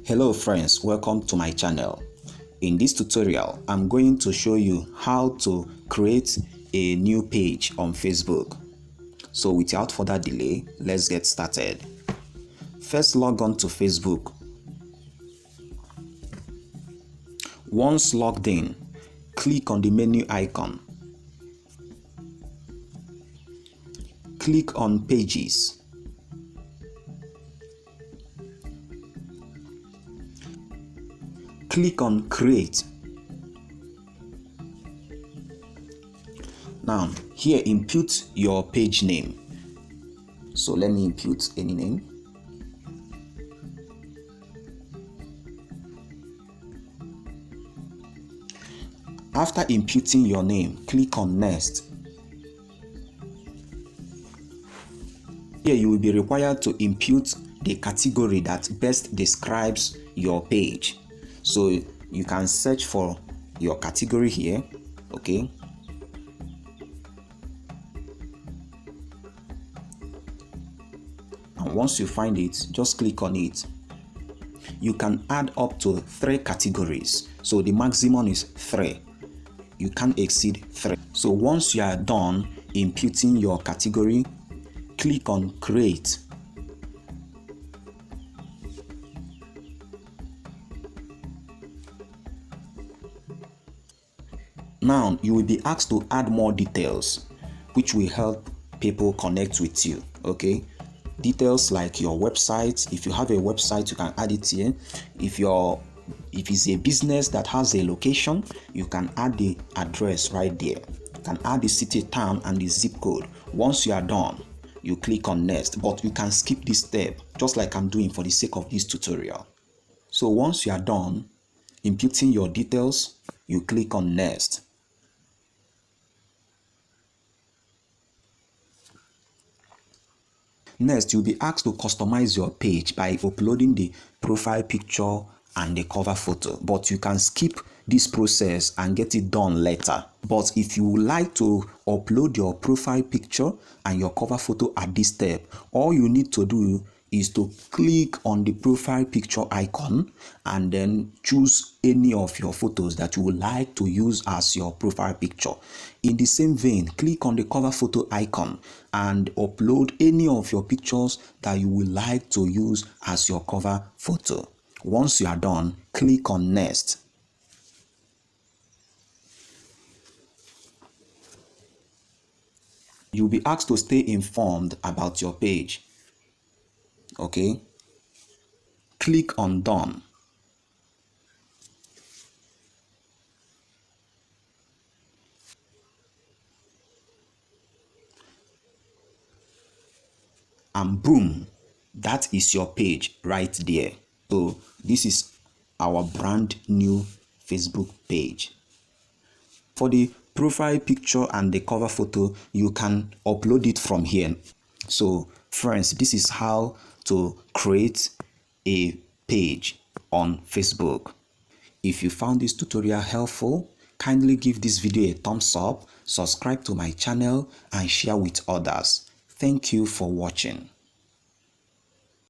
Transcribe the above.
Hello friends, welcome to my channel. In this tutorial, I'm going to show you how to create a new page on Facebook. So without further delay, let's get started. First, log on to Facebook. Once logged in, click on the menu icon. Click on Pages. Click on Create. Now, here input your page name. So let me input any name. After inputting your name, click on Next. Here you will be required to input the category that best describes your page. So you can search for your category here, okay? And once you find it, just click on it. You can add up to 3 categories. So the maximum is 3. You can't exceed 3. So once you are done inputting your category, click on Create. Now you will be asked to add more details which will help people connect with you, okay? Details like your website. If you have a website, you can add it here. If it's a business that has a location, you can add the address right there. You can add the city, town, and the zip code. Once you are done, you click on Next, but you can skip this step just like I'm doing for the sake of this tutorial. So once you are done inputting your details, you click on Next. Next, you'll be asked to customize your page by uploading the profile picture and the cover photo, but you can skip this process and get it done later. But if you would like to upload your profile picture and your cover photo at this step, all you need to do is to click on the profile picture icon and then choose any of your photos that you would like to use as your profile picture. In the same vein, click on the cover photo icon and upload any of your pictures that you would like to use as your cover photo. Once you are done, click on Next. You'll be asked to stay informed about your page. Okay, click on Done. And boom, that is your page right there. So this is our brand new Facebook page. For the profile picture and the cover photo, you can upload it from here. So friends, this is how to create a page on Facebook. If you found this tutorial helpful, kindly give this video a thumbs up, subscribe to my channel, and share with others. Thank you for watching.